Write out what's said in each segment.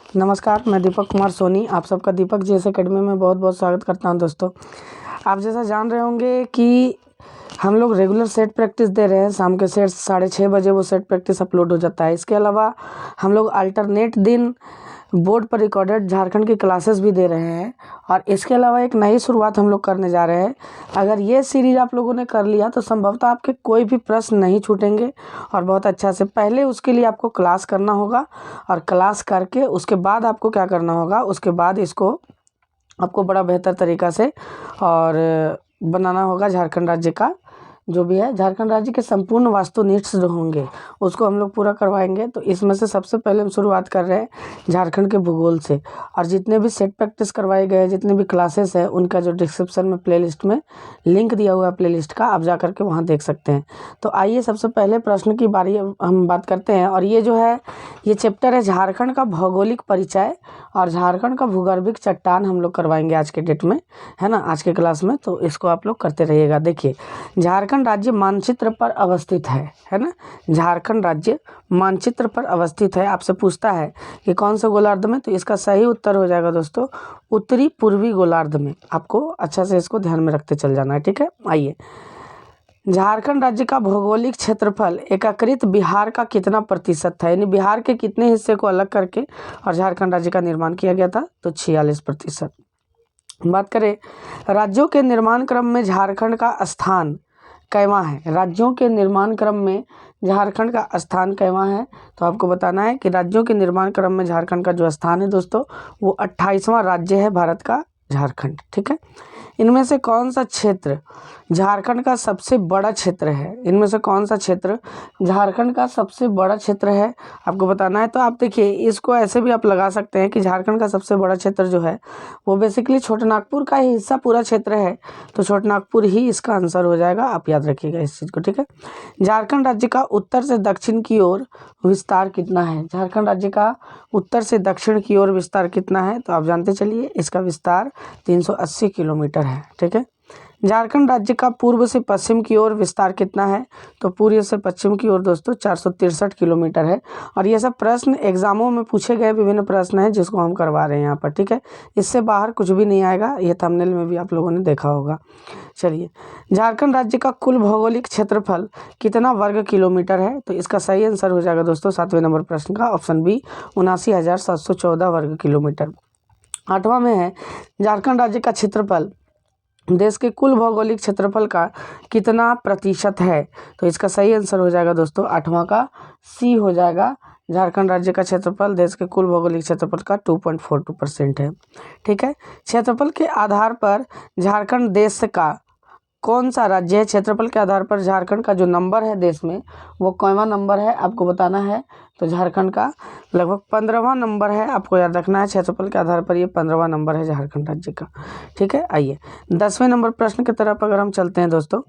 नमस्कार, मैं दीपक कुमार सोनी आप सबका दीपक जीएस एकेडमी में बहुत बहुत स्वागत करता हूं। दोस्तों, आप जैसा जान रहे होंगे कि हम लोग रेगुलर सेट प्रैक्टिस दे रहे हैं। शाम के सेट 6:30 बजे वो सेट प्रैक्टिस अपलोड हो जाता है। इसके अलावा हम लोग अल्टरनेट दिन बोर्ड पर रिकॉर्डेड झारखंड की क्लासेस भी दे रहे हैं। और इसके अलावा एक नई शुरुआत हम लोग करने जा रहे हैं। अगर ये सीरीज़ आप लोगों ने कर लिया तो संभवतः आपके कोई भी प्रश्न नहीं छूटेंगे और बहुत अच्छा से। पहले उसके लिए आपको क्लास करना होगा और क्लास करके उसके बाद आपको क्या करना होगा, उसके बाद इसको आपको बड़ा बेहतर तरीक़ा से और बनाना होगा। झारखंड राज्य का जो भी है, झारखंड राज्य के संपूर्ण वास्तुनिष्ठ जो होंगे उसको हम लोग पूरा करवाएंगे। तो इसमें से सबसे पहले हम शुरुआत कर रहे हैं झारखंड के भूगोल से। और जितने भी सेट प्रैक्टिस करवाए गए, जितने भी क्लासेस हैं, उनका जो डिस्क्रिप्शन में प्लेलिस्ट में लिंक दिया हुआ है प्लेलिस्ट का, आप जा करके वहाँ देख सकते हैं। तो आइए सबसे पहले प्रश्न की बारी हम बात करते हैं। और ये जो है, ये चैप्टर है झारखंड का भौगोलिक परिचय और झारखंड का भूगर्भिक चट्टान हम लोग करवाएंगे आज के डेट में, है ना, आज के क्लास में। तो इसको आप लोग करते रहिएगा। देखिए, झारखंड राज्य मानचित्र पर अवस्थित है ना। झारखंड राज्य मानचित्र पर अवस्थित है। आपसे पूछता है कि कौन से गोलार्ध में, तो इसका सही उत्तर हो जाएगा दोस्तों उत्तरी पूर्वी गोलार्ध में। आपको अच्छा से इसको ध्यान में रखते चल जाना है, ठीक है। आइए, झारखंड राज्य का भौगोलिक क्षेत्रफल एकीकृत बिहार का कितना प्रतिशत था, यानी बिहार के कितने हिस्से को अलग करके और झारखंड राज्य का निर्माण किया गया था, तो 46%। बात करें राज्यों के निर्माण क्रम में झारखंड का स्थान कैवां है। राज्यों के निर्माण क्रम में झारखंड का स्थान कैवां है, तो आपको बताना है कि राज्यों के निर्माण क्रम में झारखंड का जो स्थान है दोस्तों, वो 28वां राज्य है भारत का, झारखंड, ठीक है। इनमें से कौन सा क्षेत्र झारखंड का सबसे बड़ा क्षेत्र है, इनमें से कौन सा क्षेत्र झारखंड का सबसे बड़ा क्षेत्र है, आपको बताना है। तो आप देखिए, इसको ऐसे भी आप लगा सकते हैं कि झारखंड का सबसे बड़ा क्षेत्र जो है वो बेसिकली छोटानागपुर का ही हिस्सा पूरा क्षेत्र है। तो छोटानागपुर ही इसका आंसर हो जाएगा, आप याद रखिएगा इस चीज़ को, ठीक है। झारखंड राज्य का उत्तर से दक्षिण की ओर विस्तार कितना है। झारखंड राज्य का उत्तर से दक्षिण की ओर विस्तार कितना है, तो आप जानते चलिए इसका विस्तार 380 किलोमीटर है, ठीक है। झारखंड राज्य का पूर्व से पश्चिम की ओर विस्तार कितना है, तो पूर्व से पश्चिम की ओर दोस्तों 463 किलोमीटर है। और ये सब प्रश्न एग्जामों में पूछे गए विभिन्न प्रश्न हैं जिसको हम करवा रहे हैं यहाँ पर, ठीक है। इससे बाहर कुछ भी नहीं आएगा, ये थंबनेल में भी आप लोगों ने देखा होगा। चलिए, झारखंड राज्य का कुल भौगोलिक क्षेत्रफल कितना वर्ग किलोमीटर है, तो इसका सही आंसर हो जाएगा दोस्तों 7वें नंबर प्रश्न का ऑप्शन बी, 79,714 वर्ग किलोमीटर। 8वां में है झारखंड राज्य का क्षेत्रफल देश के कुल भौगोलिक क्षेत्रफल का कितना प्रतिशत है, तो इसका सही आंसर हो जाएगा दोस्तों 8वां का सी हो जाएगा। झारखंड राज्य का क्षेत्रफल देश के कुल भौगोलिक क्षेत्रफल का 2.42% है, ठीक है। क्षेत्रफल के आधार पर झारखंड देश का कौन सा राज्य है। क्षेत्रफल के आधार पर झारखंड का जो नंबर है देश में, वो कौनवा नंबर है आपको बताना है। तो झारखंड का लगभग 15वां नंबर है, आपको याद रखना है। क्षेत्रफल के आधार पर ये 15वां नंबर है झारखंड राज्य का, ठीक है। आइए 10वें नंबर प्रश्न की तरफ अगर हम चलते हैं दोस्तों,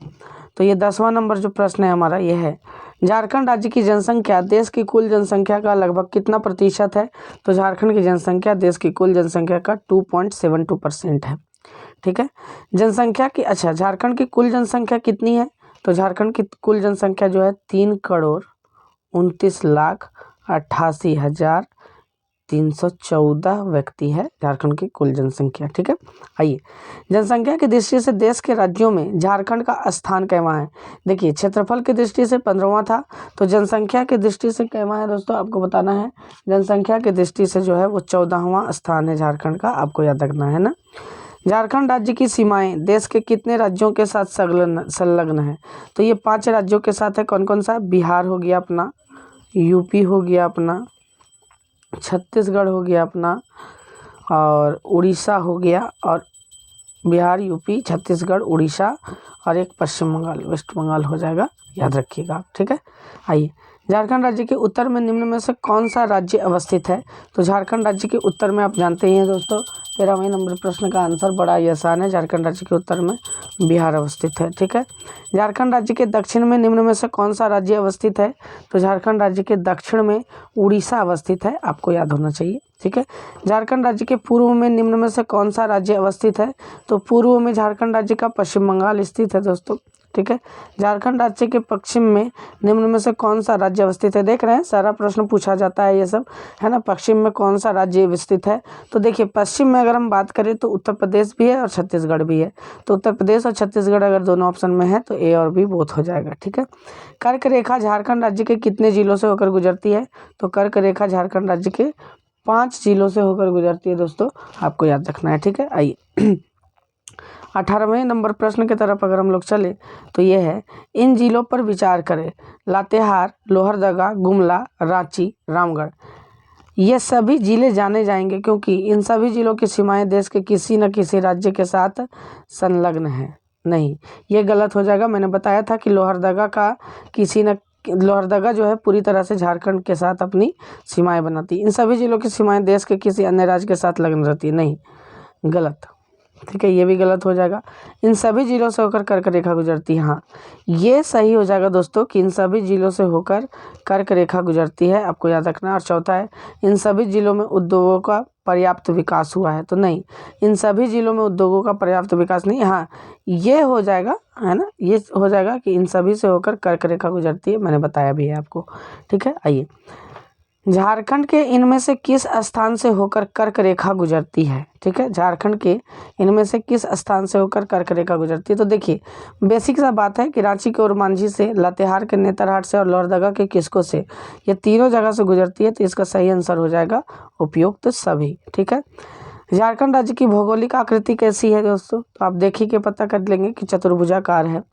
तो ये 10वां नंबर जो प्रश्न है हमारा ये है, झारखंड राज्य की जनसंख्या देश की कुल जनसंख्या का लगभग कितना प्रतिशत है, तो झारखंड की जनसंख्या देश की कुल जनसंख्या का 2.72% है, ठीक है। जनसंख्या की, अच्छा, झारखंड की कुल जनसंख्या कितनी है, तो झारखंड की कुल जनसंख्या जो है 3,29,88,314 व्यक्ति है झारखंड की कुल जनसंख्या, ठीक है। आइए, जनसंख्या की दृष्टि से देश के राज्यों में झारखंड का स्थान कैवां है। देखिए, क्षेत्रफल की दृष्टि से 15वां था, तो जनसंख्या की दृष्टि से कैवां है दोस्तों, आपको बताना है। जनसंख्या की दृष्टि से जो है वो 14वां स्थान है झारखंड का, आपको याद रखना है ना। झारखंड राज्य की सीमाएं देश के कितने राज्यों के साथ संलग्न है, तो ये 5 राज्यों के साथ है। कौन कौन सा, बिहार हो गया अपना, यूपी हो गया अपना, छत्तीसगढ़ हो गया अपना, और उड़ीसा हो गया, और बिहार, यूपी, छत्तीसगढ़, उड़ीसा, और एक पश्चिम बंगाल, वेस्ट बंगाल हो जाएगा, याद रखिएगा आप, ठीक है। आइए, झारखंड राज्य के उत्तर में निम्न में से कौन सा राज्य अवस्थित है, तो झारखंड राज्य के उत्तर में आप जानते ही हैं दोस्तों 13वें नंबर प्रश्न का आंसर बड़ा ही आसान है। झारखंड राज्य के उत्तर में बिहार अवस्थित है, ठीक है। झारखंड राज्य के दक्षिण में निम्न में से कौन सा राज्य अवस्थित है, तो झारखंड राज्य के दक्षिण में उड़ीसा अवस्थित है, आपको याद होना चाहिए, ठीक है। झारखंड राज्य के पूर्व में निम्न में से कौन सा राज्य अवस्थित है, तो पूर्व में झारखंड राज्य का पश्चिम बंगाल स्थित है दोस्तों, ठीक है। झारखंड राज्य के पश्चिम में निम्न में से कौन सा राज्य अवस्थित है? देख रहे हैं सारा प्रश्न पूछा जाता है ये सब, है ना। पश्चिम में कौन सा राज्य अवस्थित है? तो देखिए पश्चिम में अगर हम बात करें तो उत्तर प्रदेश भी है और छत्तीसगढ़ भी है। तो उत्तर प्रदेश और छत्तीसगढ़ अगर दोनों ऑप्शन में है तो ए और बी बोथ हो जाएगा, ठीक है। कर्क रेखा झारखंड राज्य के कितने जिलों से होकर गुजरती है? तो कर्क रेखा झारखंड राज्य के 5 जिलों से होकर गुजरती है दोस्तों, आपको याद रखना है, ठीक है। आइए 18वें नंबर प्रश्न की तरफ अगर हम लोग चले तो ये है, इन जिलों पर विचार करें। लातेहार, लोहरदगा, गुमला, रांची, रामगढ़। ये सभी जिले जाने जाएंगे क्योंकि इन सभी जिलों की सीमाएं देश के किसी न किसी राज्य के साथ संलग्न हैं। नहीं, ये गलत हो जाएगा। मैंने बताया था कि लोहरदगा जो है पूरी तरह से झारखंड के साथ अपनी सीमाएं बनाती है। इन सभी जिलों की सीमाएं देश के किसी अन्य राज्य के साथ लगन रहती है। नहीं, गलत, ठीक है, ये भी गलत हो जाएगा। इन सभी जिलों से होकर कर्क रेखा गुजरती है, हाँ ये सही हो जाएगा दोस्तों कि इन सभी जिलों से होकर कर्क रेखा गुजरती है, आपको याद रखना। और चौथा है, इन सभी जिलों में उद्योगों का पर्याप्त विकास हुआ है। तो नहीं, इन सभी जिलों में उद्योगों का पर्याप्त विकास नहीं, हाँ ये हो जाएगा, है ना, ये हो जाएगा कि इन सभी से होकर कर्क रेखा गुजरती है, मैंने बताया भी है आपको, ठीक है। आइए, झारखंड के इनमें से किस स्थान से होकर कर्क रेखा गुजरती है? ठीक है, झारखंड के इनमें से किस स्थान से होकर कर्क रेखा गुजरती है? तो देखिए बेसिक सा बात है कि रांची के ओरमांझी से, लातेहार के नेतरहाट से और लोहरदगा के किस्को से, ये तीनों जगह से गुजरती है। तो इसका सही आंसर हो जाएगा उपयुक्त सभी, ठीक है। झारखंड राज्य की भौगोलिक आकृति कैसी है दोस्तों? तो आप देखिए के पता कर लेंगे कि चतुर्भुजाकार है।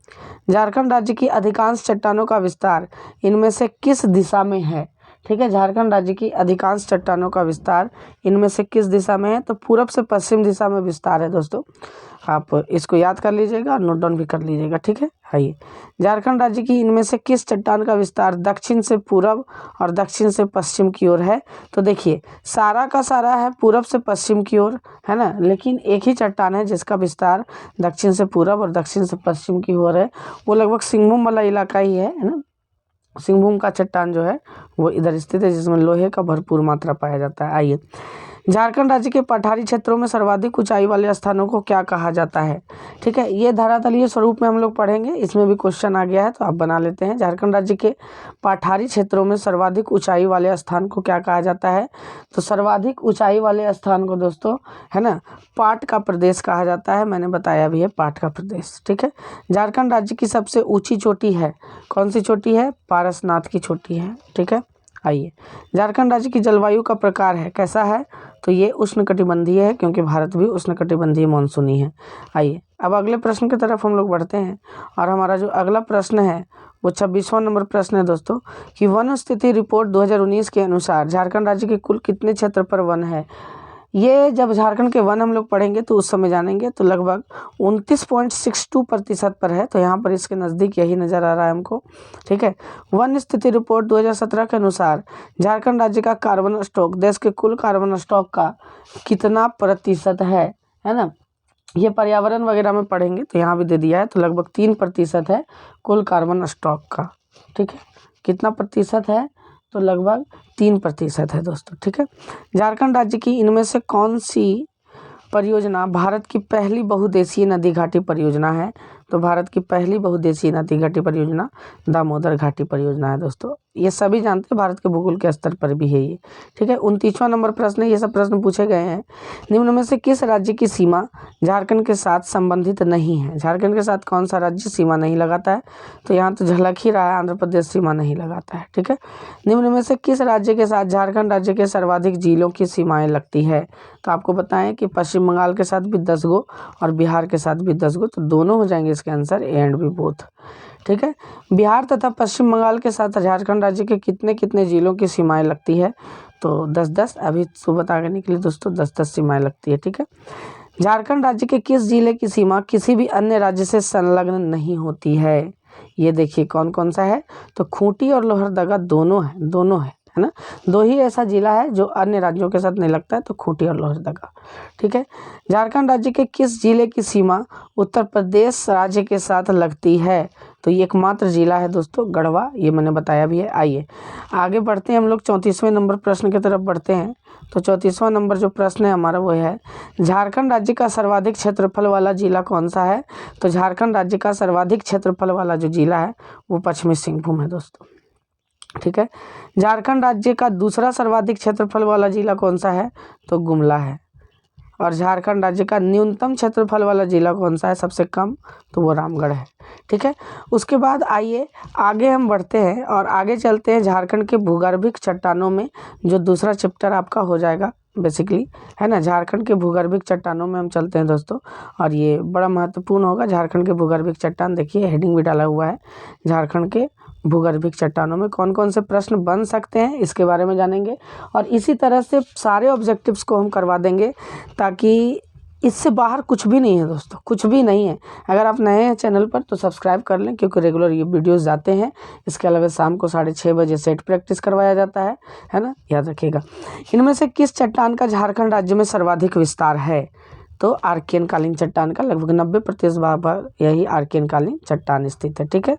झारखंड राज्य की अधिकांश चट्टानों का विस्तार इनमें से किस दिशा में है? ठीक है, झारखंड राज्य की अधिकांश चट्टानों का विस्तार इनमें से किस दिशा में है? तो पूरब से पश्चिम दिशा में विस्तार है दोस्तों, आप इसको याद कर लीजिएगा और नोट डाउन भी कर लीजिएगा, ठीक है। आइए, झारखंड राज्य की इनमें से किस चट्टान का विस्तार दक्षिण से पूरब और दक्षिण से पश्चिम की ओर है? तो देखिए सारा का सारा है पूरब से पश्चिम की ओर, है ना, लेकिन एक ही चट्टान है जिसका विस्तार दक्षिण से पूरब और दक्षिण से पश्चिम की ओर है, वो लगभग सिंहभूम वाला इलाका ही है ना। सिंहभूम का चट्टान जो है वो इधर स्थित है, जिसमें लोहे का भरपूर मात्रा पाया जाता है। आइए, झारखंड राज्य के पठारी क्षेत्रों में सर्वाधिक ऊंचाई वाले स्थानों को क्या कहा जाता है? ठीक है, ये धरातलीय स्वरूप में हम लोग पढ़ेंगे, इसमें भी क्वेश्चन आ गया है तो आप बना लेते हैं। झारखंड राज्य के पठारी क्षेत्रों में सर्वाधिक ऊंचाई वाले स्थान को क्या कहा जाता है? तो सर्वाधिक ऊंचाई वाले स्थान को दोस्तों, है ना, पाट का प्रदेश कहा जाता है, मैंने बताया भी है, पाट का प्रदेश, ठीक है। झारखंड राज्य की सबसे ऊँची चोटी है, कौन सी चोटी है? पारसनाथ की चोटी है, ठीक है। आइए, झारखंड राज्य की जलवायु का प्रकार है, कैसा है? तो ये उष्णकटिबंधीय है, क्योंकि भारत भी उष्णकटिबंधीय मानसूनी है। आइए अब अगले प्रश्न की तरफ हम लोग बढ़ते हैं, और हमारा जो अगला प्रश्न है वो 26वां नंबर प्रश्न है दोस्तों, कि वन स्थिति रिपोर्ट 2019 के अनुसार झारखंड राज्य के कुल कितने क्षेत्र पर वन है? ये जब झारखंड के वन हम लोग पढ़ेंगे तो उस समय जानेंगे, तो लगभग 29.62% पर है, तो यहाँ पर इसके नज़दीक यही नज़र आ रहा है हमको, ठीक है। वन स्थिति रिपोर्ट 2017 के अनुसार झारखंड राज्य का कार्बन स्टॉक देश के कुल कार्बन स्टॉक का कितना प्रतिशत है ना। ये पर्यावरण वगैरह में पढ़ेंगे तो यहाँ भी दे दिया है, तो लगभग 3% है कुल कार्बन स्टॉक का, ठीक है। कितना प्रतिशत है? तो लगभग 3% है दोस्तों, ठीक है। झारखंड राज्य की इनमें से कौन सी परियोजना भारत की पहली बहुउद्देशीय नदी घाटी परियोजना है? तो भारत की पहली बहुउद्देशीय नदी घाटी परियोजना दामोदर घाटी परियोजना है दोस्तों, ये सभी जानते हैं, भारत के भूगोल के स्तर पर भी है ये, ठीक है। 29वां नंबर प्रश्न है, ये सब प्रश्न पूछे गए हैं। निम्न में से किस राज्य की सीमा झारखंड के साथ संबंधित नहीं है? झारखंड के साथ कौन सा राज्य सीमा नहीं लगाता है? तो यहाँ तो झलक ही रहा है, आंध्र प्रदेश सीमा नहीं लगाता है, ठीक है। निम्न में से किस राज्य के साथ झारखंड राज्य के सर्वाधिक जिलों की सीमाएं लगती है? तो आपको बताएं कि पश्चिम बंगाल के साथ भी 10 गो और बिहार के साथ भी 10 गो, तो दोनों हो जाएंगे इसके answer, A and B both, ठीक है। बिहार तथा पश्चिम बंगाल के साथ झारखंड राज्य के कितने कितने जिलों की सीमाएं लगती है? तो 10-10, अभी सुबह आगे निकली दोस्तों, 10-10 सीमाएं लगती है, ठीक है। झारखंड राज्य के किस जिले की सीमा किसी भी अन्य राज्य से संलग्न नहीं होती है? ये देखिए कौन कौन सा है, तो खूंटी और लोहरदगा दोनों है ना, दो ही ऐसा जिला है जो अन्य राज्यों के साथ नहीं लगता है, तो खूंटी और लोहरदगा, ठीक है। झारखंड राज्य के किस जिले की सीमा उत्तर प्रदेश राज्य के साथ लगती है? तो ये एकमात्र जिला है दोस्तों गढ़वा, ये मैंने बताया भी है। आइए आगे बढ़ते हैं हम लोग 34वें नंबर प्रश्न की तरफ बढ़ते हैं। तो 34वां नंबर जो प्रश्न है हमारा वो है, झारखंड राज्य का सर्वाधिक क्षेत्रफल वाला जिला कौन सा है? तो झारखंड राज्य का सर्वाधिक क्षेत्रफल वाला जो जिला है वो पश्चिमी सिंहभूम है दोस्तों, ठीक है। झारखंड राज्य का दूसरा सर्वाधिक क्षेत्रफल वाला जिला कौन सा है? तो गुमला है। और झारखंड राज्य का न्यूनतम क्षेत्रफल वाला जिला कौन सा है सबसे कम? तो वो रामगढ़ है, ठीक है। उसके बाद आइए आगे हम बढ़ते हैं और आगे चलते हैं झारखंड के भूगर्भिक चट्टानों में, जो दूसरा चैप्टर आपका हो जाएगा बेसिकली, है ना। झारखंड के भूगर्भिक चट्टानों में हम चलते हैं दोस्तों, और ये बड़ा महत्वपूर्ण होगा। झारखंड के भूगर्भिक चट्टान, देखिए हेडिंग भी डाला हुआ है, झारखंड के भूगर्भिक चट्टानों में कौन कौन से प्रश्न बन सकते हैं इसके बारे में जानेंगे। और इसी तरह से सारे ऑब्जेक्टिव्स को हम करवा देंगे, ताकि इससे बाहर कुछ भी नहीं है दोस्तों, कुछ भी नहीं है। अगर आप नए हैं चैनल पर तो सब्सक्राइब कर लें, क्योंकि रेगुलर ये वीडियोस जाते हैं। इसके अलावा शाम को 6:30 बजे सेट प्रैक्टिस करवाया जाता है ना, याद रखिएगा। इनमें से किस चट्टान का झारखंड राज्य में सर्वाधिक विस्तार है? तो आर्कियन कालीन चट्टान का लगभग 90% भाग पर यही आर्कियन कालीन चट्टान स्थित है, ठीक है।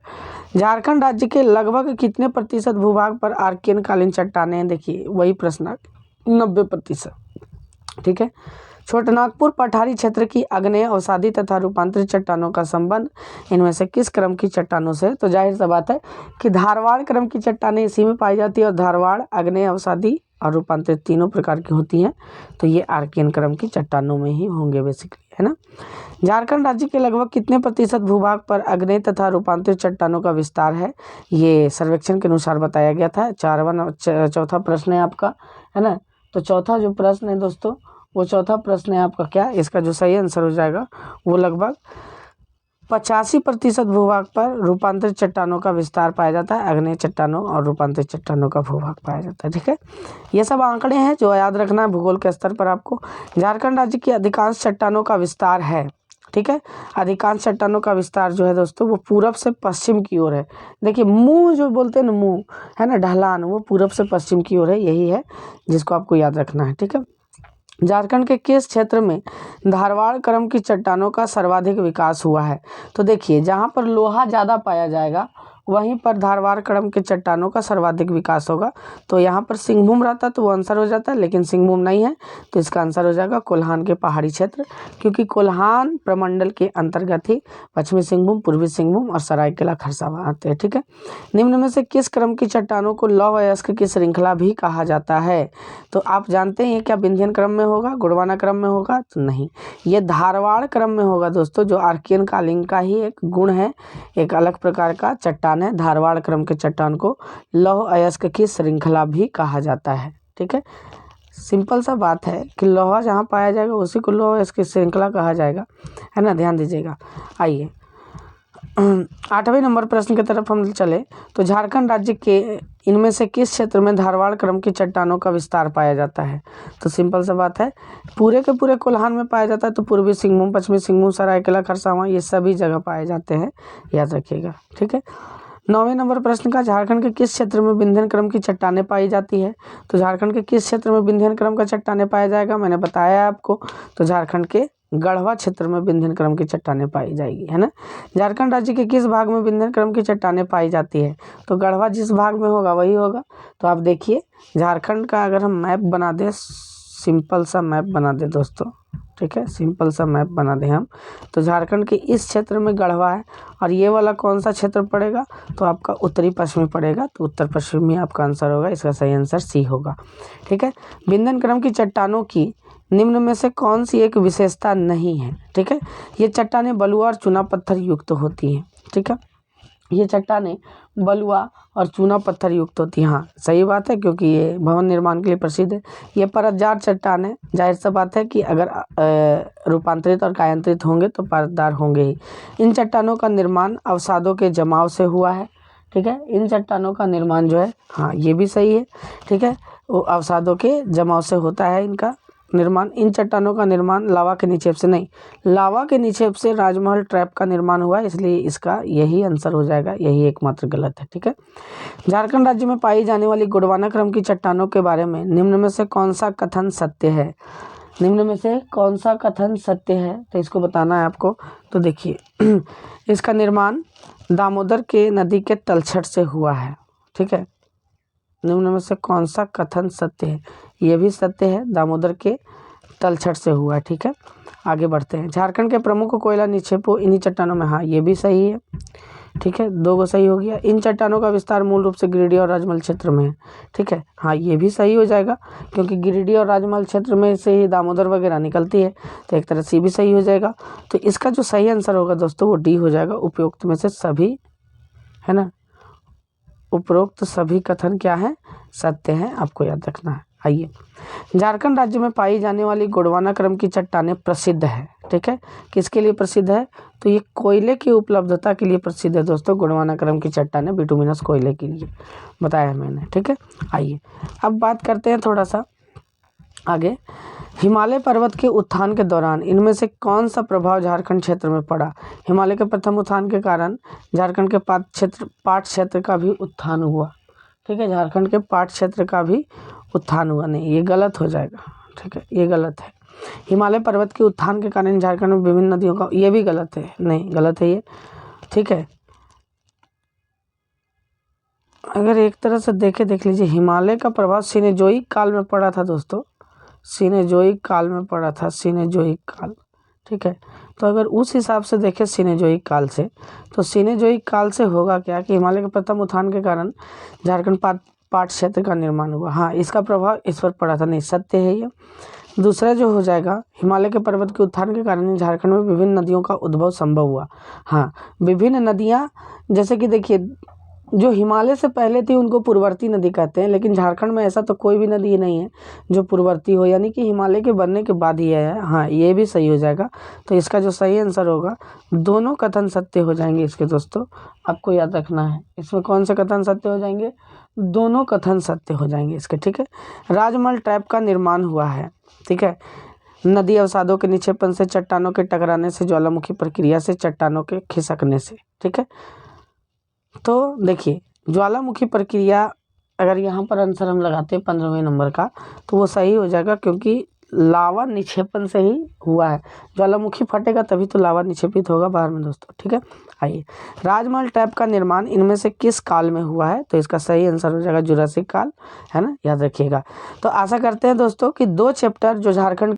झारखंड राज्य के लगभग कितने प्रतिशत भूभाग पर आर्कियन कालीन चट्टानें हैं? देखिए वही प्रश्न, 90%, ठीक है। छोटानागपुर पठारी क्षेत्र की आग्नेय अवसादी तथा रूपांतरित चट्टानों का संबंध इनमें से किस क्रम की चट्टानों से? तो जाहिर सी बात है कि धारवाड़ क्रम की चट्टानें इसी में पाई जाती है, और धारवाड़, आग्नेय अवसादी और रूपांतरित तीनों प्रकार की होती हैं। तो ये आर्कियन क्रम की चट्टानों में ही होंगे बेसिकली, है ना। झारखंड राज्य के लगभग कितने प्रतिशत भूभाग पर आग्नेय तथा रूपांतरित चट्टानों का विस्तार है? ये सर्वेक्षण के अनुसार बताया गया था। चौथा प्रश्न है आपका, है ना। तो चौथा जो प्रश्न है दोस्तों, वो चौथा प्रश्न है आपका क्या, इसका जो सही आंसर हो जाएगा वो लगभग 85% भूभाग पर रूपांतरित चट्टानों का विस्तार पाया जाता है। आग्नेय चट्टानों और रूपांतरित चट्टानों का भूभाग पाया जाता है, ठीक है। ये सब आंकड़े हैं जो याद रखना है भूगोल के स्तर पर आपको। झारखंड राज्य की अधिकांश चट्टानों का विस्तार है, ठीक है। अधिकांश चट्टानों का विस्तार जो है दोस्तों वो पूरब से पश्चिम की ओर है। देखिए मुंह जो बोलते हैं ना, मुंह है ना, ढलान, वो पूरब से पश्चिम की ओर है, यही है जिसको आपको याद रखना है, ठीक है। झारखंड के किस क्षेत्र में धारवाड़ क्रम की चट्टानों का सर्वाधिक विकास हुआ है? तो देखिए जहाँ पर लोहा ज़्यादा पाया जाएगा वहीं पर धारवाड़ क्रम के चट्टानों का सर्वाधिक विकास होगा। तो यहाँ पर सिंहभूम रहता तो वो आंसर हो जाता है, लेकिन सिंहभूम नहीं है, तो इसका आंसर हो जाएगा कोल्हान के पहाड़ी क्षेत्र, क्योंकि कोल्हान प्रमंडल के अंतर्गत ही पश्चिमी सिंहभूम, पूर्वी सिंहभूम और सरायकेला खरसावां आते हैं, ठीक है। निम्न में से किस क्रम की चट्टानों को लौह अयस्क की श्रृंखला भी कहा जाता है? तो आप जानते हैं क्या विंध्यन क्रम में होगा, गोंडवाना क्रम में होगा? तो नहीं, ये धारवाड़ क्रम में होगा दोस्तों, जो आर्कियन कालीन का ही एक गुण है, एक अलग प्रकार का चट्टान है। धारवाड़ क्रम के चट्टान को लौह अयस्क की श्रृंखला भी कहा जाता है, ठीक है। सिंपल सा बात है कि लोहा जहाँ पाया जाएगा उसी को लौह अयस्क की श्रृंखला कहा जाएगा, है ना, ध्यान दीजिएगा। आइए 8वें नंबर प्रश्न की तरफ हम चले। तो झारखंड राज्य के इनमें से किस क्षेत्र में धारवाड़ क्रम की चट्टानों का विस्तार पाया जाता है? तो सिंपल सा बात है, पूरे के पूरे कोल्हान में पाया जाता है। तो पूर्वी सिंहभूम, पश्चिमी सिंहभूम, सरायकेला खरसावां, ये सभी जगह पाए जाते हैं, याद रखिएगा, ठीक है। 9वें नंबर प्रश्न का, झारखंड के किस क्षेत्र में विंध्यन क्रम की चट्टानें पाई जाती है? तो झारखंड के किस क्षेत्र में विंध्यन क्रम का चट्टानें पाया जाएगा, मैंने बताया आपको। तो झारखंड के गढ़वा क्षेत्र में विंध्यन क्रम की चट्टानें पाई जाएगी, है ना। झारखंड राज्य के किस भाग में विंध्यन क्रम की चट्टानें पाई जाती है? तो गढ़वा जिस भाग में होगा वही होगा। तो आप देखिए झारखंड का अगर हम मैप बना दें, सिंपल सा मैप बना दें दोस्तों, ठीक है, सिंपल सा मैप बना दें हम, तो झारखंड के इस क्षेत्र में गढ़वा है, और ये वाला कौन सा क्षेत्र पड़ेगा? तो आपका उत्तरी पश्चिमी पड़ेगा। तो उत्तर पश्चिमी आपका आंसर होगा, इसका सही आंसर सी होगा, ठीक है। विंध्यन क्रम की चट्टानों की निम्न में से कौन सी एक विशेषता नहीं है? ठीक है, ये चट्टानें बलुआ और चूना पत्थर युक्त होती हैं, ठीक है, ये चट्टानें बलुआ और चूना पत्थर युक्त होती हैं। हाँ सही बात है, क्योंकि ये भवन निर्माण के लिए प्रसिद्ध है। ये परतदार चट्टान है, जाहिर सी बात है कि अगर रूपांतरित और कायांतरित होंगे तो परतदार होंगे ही। इन चट्टानों का निर्माण अवसादों के जमाव से हुआ है, ठीक है, इन चट्टानों का निर्माण जो है, हाँ ये भी सही है, ठीक है, वो अवसादों के जमाव से होता है इनका निर्माण। इन चट्टानों का निर्माण लावा के निक्षेप से नहीं, लावा के निक्षेप से राजमहल ट्रैप का निर्माण हुआ है, इसलिए इसका यही आंसर हो जाएगा, यही एकमात्र गलत है, ठीक है। झारखंड राज्य में पाई जाने वाली गोंडवाना क्रम की चट्टानों के बारे में निम्न में से कौन सा कथन सत्य है? निम्न में से कौन सा कथन सत्य है, तो इसको बताना है आपको। तो देखिए इसका निर्माण दामोदर के नदी के तलछट से हुआ है। ठीक है, निम्न में से कौन सा कथन सत्य है, ये भी सत्य है, दामोदर के तलछट से हुआ है। ठीक है, आगे बढ़ते हैं। झारखंड के प्रमुख कोयला निक्षेपों इन्हीं चट्टानों में, हाँ ये भी सही है। ठीक है, 2 सही हो गया। इन चट्टानों का विस्तार मूल रूप से गिरिडीह और राजमहल क्षेत्र में है। ठीक है, हाँ ये भी सही हो जाएगा, क्योंकि गिरिडीह और राजमहल क्षेत्र में से ही दामोदर वगैरह निकलती है, तो एक तरह से भी सही हो जाएगा। तो इसका जो सही आंसर होगा दोस्तों वो डी हो जाएगा, उपरोक्त में से सभी, है ना, उपरोक्त सभी कथन क्या है, सत्य हैं, आपको याद रखना है। आइए, झारखंड राज्य में पाई जाने वाली गोंडवाना क्रम की चट्टानें प्रसिद्ध है। ठीक है, किसके लिए प्रसिद्ध है, तो ये कोयले की उपलब्धता के लिए प्रसिद्ध है दोस्तों। गोंडवाना क्रम की चट्टानें बिटुमिनस कोयले के लिए बताया मैंने। ठीक है, आइए अब बात करते हैं थोड़ा सा आगे। हिमालय पर्वत के उत्थान के दौरान इनमें से कौन सा प्रभाव झारखंड क्षेत्र में पड़ा। हिमालय के प्रथम उत्थान के कारण झारखंड के पाट क्षेत्र का भी उत्थान हुआ। ठीक है, झारखंड के पाट क्षेत्र का भी उत्थान हुआ, नहीं ये गलत हो जाएगा। ठीक है, ये गलत है। हिमालय पर्वत के उत्थान के कारण झारखंड में विभिन्न नदियों का, ये भी गलत है, नहीं गलत है ये। ठीक है, अगर एक तरह से देख लीजिए, हिमालय का प्रभाव सीनेजोइक काल में पड़ा था दोस्तों, सीनेजोइक काल में पड़ा था, सीनेजोइक काल। ठीक है, तो अगर उस हिसाब से देखें सीनेजोइक काल से, तो सीनेजोइक काल से होगा क्या कि हिमालय के प्रथम उत्थान के कारण झारखंड पाट क्षेत्र का निर्माण हुआ। हाँ, इसका प्रभाव इस पर पड़ा था, नहीं सत्य है ये। दूसरा जो हो जाएगा, हिमालय के पर्वत के उत्थान के कारण झारखंड में विभिन्न नदियों का उद्भव संभव हुआ। हाँ, विभिन्न नदियाँ, जैसे कि देखिए जो हिमालय से पहले थी उनको पूर्ववर्ती नदी कहते हैं, लेकिन झारखंड में ऐसा तो कोई भी नदी नहीं है जो पूर्ववर्ती हो, यानी कि हिमालय के बनने के बाद ही है। हाँ, ये भी सही हो जाएगा। तो इसका जो सही आंसर होगा, दोनों कथन सत्य हो जाएंगे इसके दोस्तों, आपको याद रखना है। इसमें कौन से कथन सत्य हो जाएंगे, दोनों कथन सत्य हो जाएंगे इसके। ठीक है, राजमहल ट्रैप का निर्माण हुआ है। ठीक है, नदी अवसादों के निक्षेपण से, चट्टानों के टकराने से, ज्वालामुखी प्रक्रिया से, चट्टानों के खिसकने से। ठीक है, तो देखिए ज्वालामुखी प्रक्रिया, अगर यहाँ पर आंसर हम लगाते हैं 15वें नंबर का, तो वो सही हो जाएगा, क्योंकि लावा निक्षेपण से ही हुआ है। ज्वालामुखी फटेगा तभी तो लावा निक्षेपित होगा बाहर में दोस्तों। ठीक है, आइए, राजमहल टैप का निर्माण इनमें से किस काल में हुआ है, तो इसका सही आंसर हो जाएगा जुरासिक काल, है ना, याद रखिएगा। तो आशा करते हैं दोस्तों कि 2 चैप्टर जो झारखंड